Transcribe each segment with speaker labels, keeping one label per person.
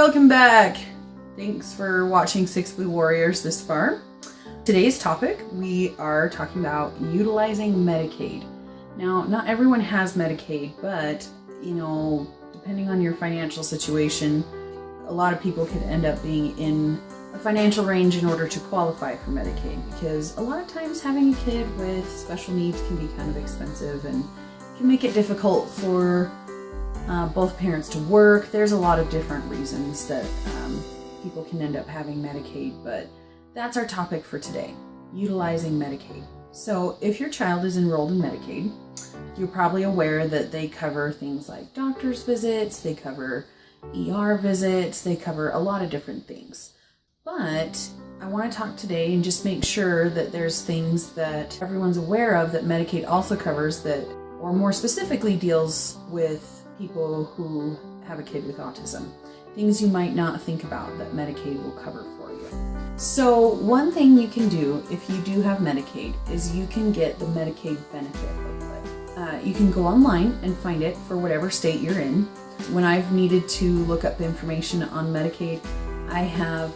Speaker 1: Welcome back! Thanks for watching Six Blue Warriors this far. Today's topic, we are talking about utilizing Medicaid. Now, not everyone has Medicaid, but, depending on your financial situation, a lot of people could end up being in a financial range in order to qualify for Medicaid, because a lot of times having a kid with special needs can be kind of expensive and can make it difficult for both parents to work. There's a lot of different reasons that people can end up having Medicaid, but that's our topic for today, utilizing Medicaid. So if your child is enrolled in Medicaid, you're probably aware that they cover things like doctor's visits, they cover ER visits, they cover a lot of different things. But I want to talk today and just make sure that there's things that everyone's aware of that Medicaid also covers that, or more specifically deals with people who have a kid with autism. Things you might not think about that Medicaid will cover for you. So one thing you can do if you do have Medicaid is you can get the Medicaid Benefit booklet. You can go online and find it for whatever state you're in. When I've needed to look up information on Medicaid, I have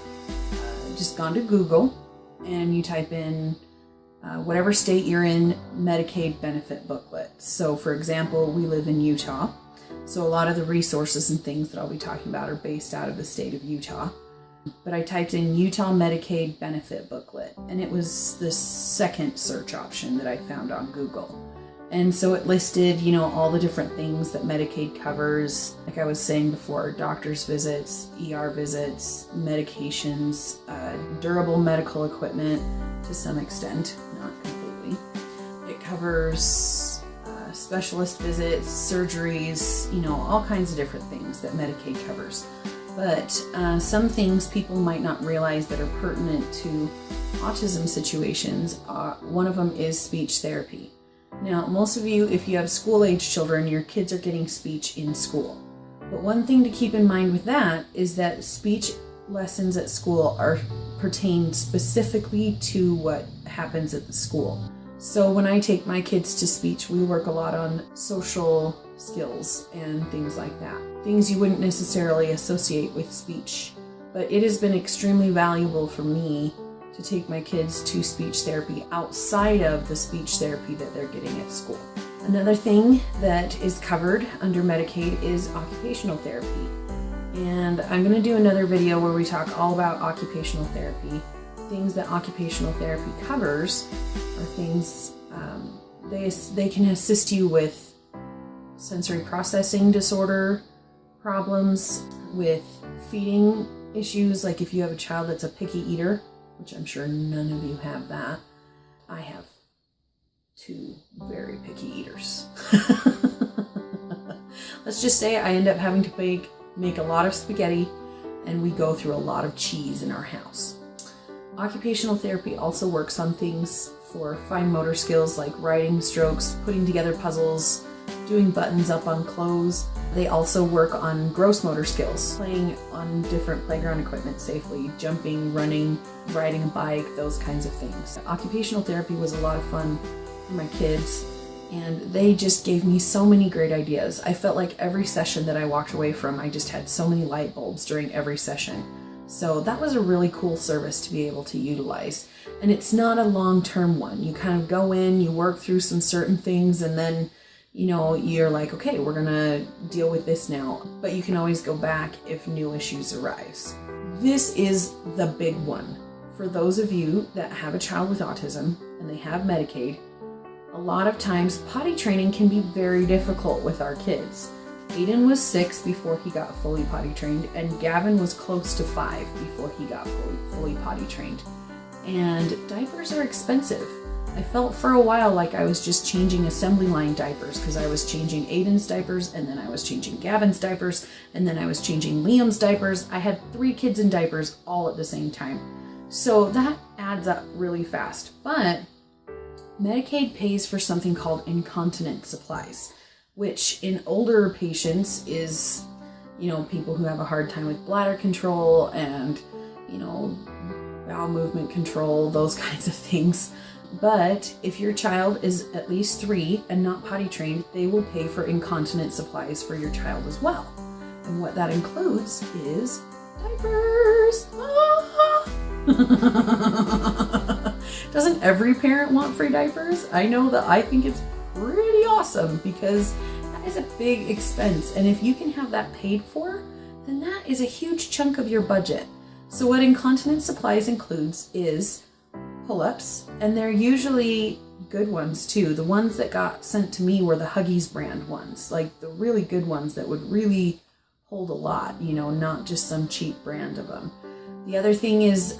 Speaker 1: just gone to Google and you type in whatever state you're in, Medicaid Benefit booklet. So for example, we live in Utah. So a lot of the resources and things that I'll be talking about are based out of the state of Utah. But I typed in Utah Medicaid Benefit booklet, and it was the second search option that I found on Google. And so it listed, all the different things that Medicaid covers. Like I was saying before, doctor's visits, ER visits, medications, durable medical equipment to some extent, not completely. It covers specialist visits, surgeries, all kinds of different things that Medicaid covers. But some things people might not realize that are pertinent to autism situations, one of them is speech therapy. Now, most of you, if you have school-age children, your kids are getting speech in school. But one thing to keep in mind with that is that speech lessons at school pertain specifically to what happens at the school. So when I take my kids to speech, we work a lot on social skills and things like that. Things you wouldn't necessarily associate with speech. But it has been extremely valuable for me to take my kids to speech therapy outside of the speech therapy that they're getting at school. Another thing that is covered under Medicaid is occupational therapy. And I'm going to do another video where we talk all about occupational therapy. Things that occupational therapy covers are things, they can assist you with sensory processing disorder problems, with feeding issues, like if you have a child that's a picky eater, which I'm sure none of you have that. I have two very picky eaters. Let's just say I end up having to make a lot of spaghetti, and we go through a lot of cheese in our house. Occupational therapy also works on things for fine motor skills like writing strokes, putting together puzzles, doing buttons up on clothes. They also work on gross motor skills, playing on different playground equipment safely, jumping, running, riding a bike, those kinds of things. Occupational therapy was a lot of fun for my kids, and they just gave me so many great ideas. I felt like every session that I walked away from, I just had so many light bulbs during every session. So that was a really cool service to be able to utilize. And it's not a long-term one. You kind of go in, you work through some certain things, and then you're like, okay, we're gonna deal with this now. But you can always go back if new issues arise. This is the big one. For those of you that have a child with autism and they have Medicaid, a lot of times potty training can be very difficult with our kids. Aiden was 6 before he got fully potty trained, and Gavin was close to 5 before he got fully potty trained. And diapers are expensive. I felt for a while like I was just changing assembly line diapers, because I was changing Aiden's diapers, and then I was changing Gavin's diapers, and then I was changing Liam's diapers. I had 3 kids in diapers all at the same time. So that adds up really fast. But Medicaid pays for something called Incontinent Supplies, which in older patients is, people who have a hard time with bladder control and, bowel movement control, those kinds of things. But if your child is at least 3 and not potty trained, they will pay for incontinent supplies for your child as well. And what that includes is Diapers! Ah! Doesn't every parent want free diapers? I know that I think it's pretty awesome because that is a big expense. And if you can have that paid for, then that is a huge chunk of your budget. So what Incontinence Supplies includes is pull-ups, and they're usually good ones too. The ones that got sent to me were the Huggies brand ones, like the really good ones that would really hold a lot, you know, not just some cheap brand of them. The other thing is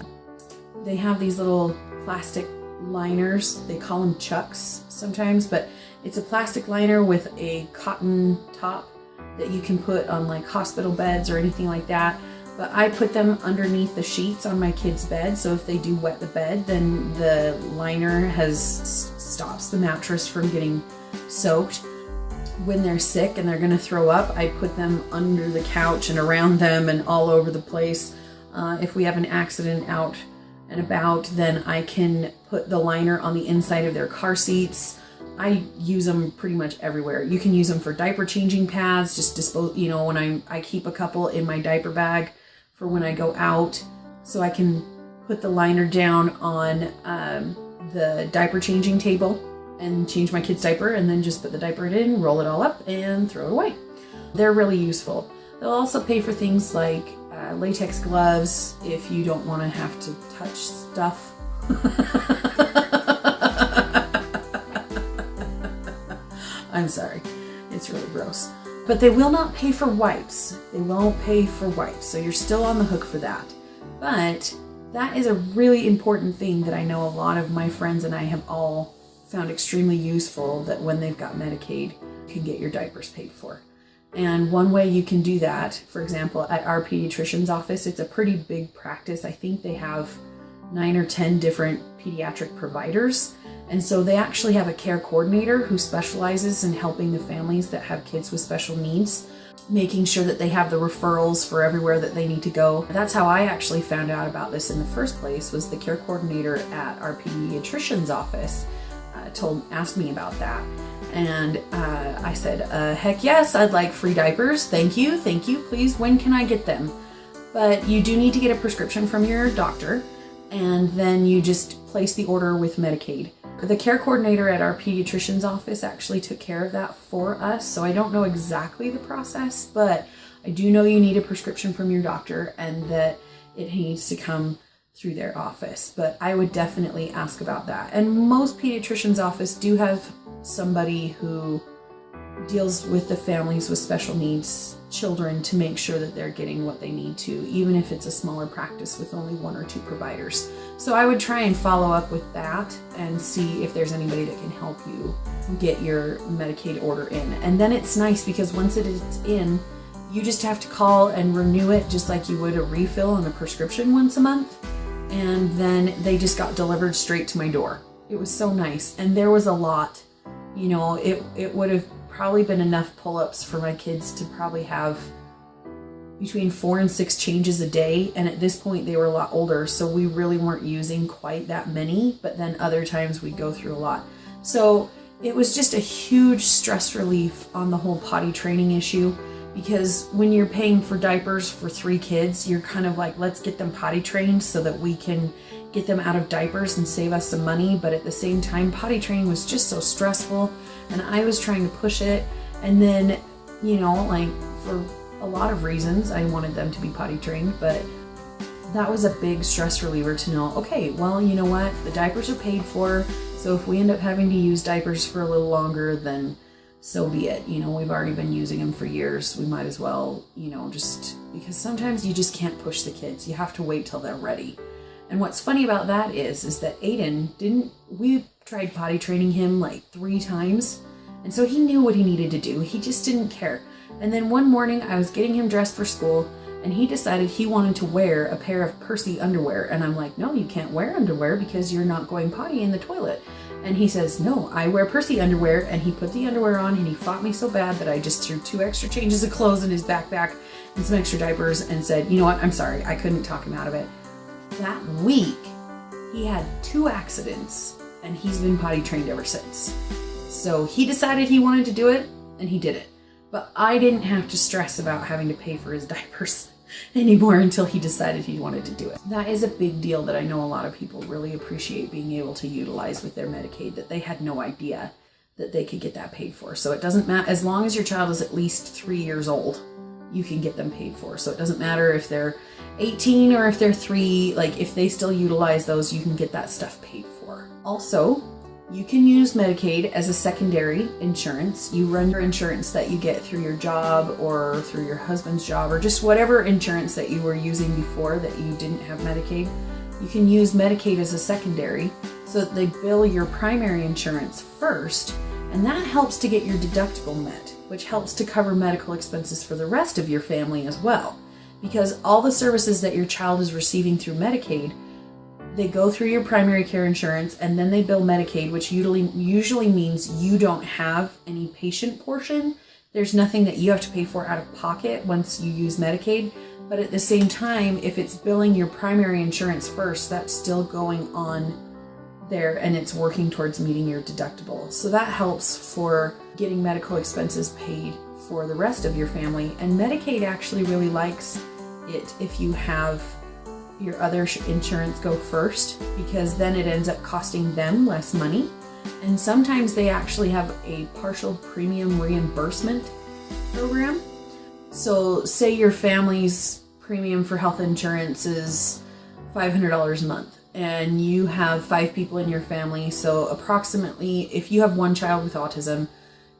Speaker 1: they have these little plastic liners. They call them Chucks sometimes, but it's a plastic liner with a cotton top that you can put on like hospital beds or anything like that. But I put them underneath the sheets on my kids' bed, so if they do wet the bed, then the liner stops the mattress from getting soaked. When they're sick and they're gonna throw up, I put them under the couch and around them and all over the place. If we have an accident out and about, then I can put the liner on the inside of their car seats. I use them pretty much everywhere. You can use them for diaper changing pads, just dispose, you know, when I keep a couple in my diaper bag for when I go out, so I can put the liner down on the diaper changing table and change my kid's diaper, and then just put the diaper in, roll it all up, and throw it away. They're really useful. They'll also pay for things like latex gloves if you don't want to have to touch stuff. I'm sorry, it's really gross. But they will not pay for wipes. They won't pay for wipes, so you're still on the hook for that. But that is a really important thing that I know a lot of my friends and I have all found extremely useful, that when they've got Medicaid, you can get your diapers paid for. And one way you can do that, for example, at our pediatrician's office, it's a pretty big practice. I think they have 9 or 10 different pediatric providers. And so they actually have a care coordinator who specializes in helping the families that have kids with special needs, making sure that they have the referrals for everywhere that they need to go. That's how I actually found out about this in the first place, was the care coordinator at our pediatrician's office asked me about that. And I said, heck yes, I'd like free diapers. Thank you, please, when can I get them? But you do need to get a prescription from your doctor, and then you just place the order with Medicaid. The care coordinator at our pediatrician's office actually took care of that for us, so I don't know exactly the process, but I do know you need a prescription from your doctor and that it needs to come through their office. But I would definitely ask about that. And most pediatricians' office do have somebody who deals with the families with special needs children to make sure that they're getting what they need to, even if it's a smaller practice with only 1 or 2 providers. So I would try and follow up with that and see if there's anybody that can help you get your Medicaid order in. And then it's nice because once it is in, you just have to call and renew it just like you would a refill on a prescription once a month. And then they just got delivered straight to my door. It was so nice. And there was a lot. You know, it would have probably been enough pull-ups for my kids to probably have between 4 and 6 changes a day. And at this point they were a lot older, so we really weren't using quite that many, but then other times we go through a lot. So it was just a huge stress relief on the whole potty training issue, because when you're paying for diapers for 3 kids, you're kind of like, let's get them potty trained so that we can get them out of diapers and save us some money. But at the same time, potty training was just so stressful, and I was trying to push it. And then, you know, like, for a lot of reasons, I wanted them to be potty trained, but that was a big stress reliever to know, okay, well, you know what, the diapers are paid for, so if we end up having to use diapers for a little longer, then so be it. You know, we've already been using them for years. We might as well, you know, just because sometimes you just can't push the kids. You have to wait till they're ready. And what's funny about that is that Aiden we tried potty training him like 3 times. And so he knew what he needed to do. He just didn't care. And then one morning I was getting him dressed for school, and he decided he wanted to wear a pair of Percy underwear. And I'm like, no, you can't wear underwear because you're not going potty in the toilet. And he says, no, I wear Percy underwear. And he put the underwear on, and he fought me so bad that I just threw 2 extra changes of clothes in his backpack and some extra diapers and said, you know what, I'm sorry, I couldn't talk him out of it. That week, he had 2 accidents, and he's been potty trained ever since. So he decided he wanted to do it, and he did it. But I didn't have to stress about having to pay for his diapers. anymore until he decided he wanted to do it. That is a big deal that I know a lot of people really appreciate being able to utilize with their Medicaid, that they had no idea that they could get that paid for. So it doesn't matter, as long as your child is at least 3 years old, you can get them paid for. So it doesn't matter if they're 18 or if they're 3, like if they still utilize those, you can get that stuff paid for. Also, you can use Medicaid as a secondary insurance. You run your insurance that you get through your job or through your husband's job, or just whatever insurance that you were using before that you didn't have Medicaid. You can use Medicaid as a secondary so that they bill your primary insurance first, and that helps to get your deductible met, which helps to cover medical expenses for the rest of your family as well. Because all the services that your child is receiving through Medicaid, they go through your primary care insurance and then they bill Medicaid, which usually means you don't have any patient portion. There's nothing that you have to pay for out of pocket once you use Medicaid. But at the same time, if it's billing your primary insurance first, that's still going on there and it's working towards meeting your deductible. So that helps for getting medical expenses paid for the rest of your family. And Medicaid actually really likes it if you have your other insurance go first, because then it ends up costing them less money. And sometimes they actually have a partial premium reimbursement program. So say your family's premium for health insurance is $500 a month and you have 5 people in your family. So approximately, if you have one child with autism,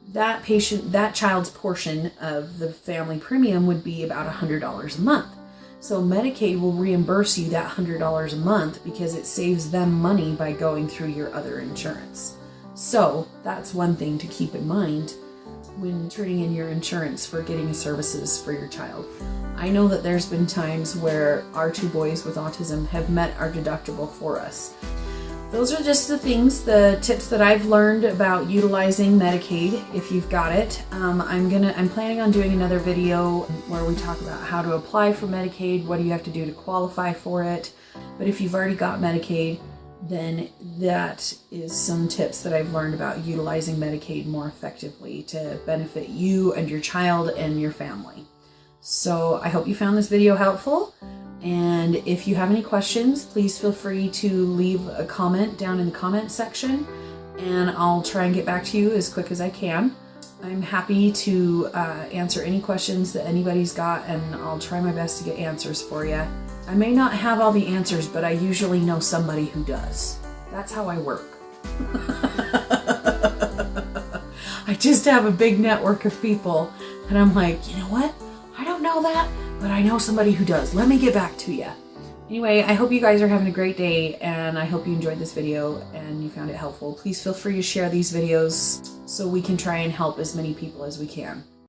Speaker 1: that child's portion of the family premium would be about $100 a month. So Medicaid will reimburse you that $100 a month because it saves them money by going through your other insurance. So that's one thing to keep in mind when turning in your insurance for getting services for your child. I know that there's been times where our 2 boys with autism have met our deductible for us. Those are just the tips that I've learned about utilizing Medicaid if you've got it. I'm planning on doing another video where we talk about how to apply for Medicaid, what do you have to do to qualify for it. But if you've already got Medicaid, then that is some tips that I've learned about utilizing Medicaid more effectively to benefit you and your child and your family. So I hope you found this video helpful. And if you have any questions, please feel free to leave a comment down in the comment section and I'll try and get back to you as quick as I can. I'm happy to answer any questions that anybody's got, and I'll try my best to get answers for you. I may not have all the answers, but I usually know somebody who does. That's how I work. I just have a big network of people and I'm like, you know what? I don't know that, but I know somebody who does. Let me get back to you. Anyway, I hope you guys are having a great day and I hope you enjoyed this video and you found it helpful. Please feel free to share these videos so we can try and help as many people as we can.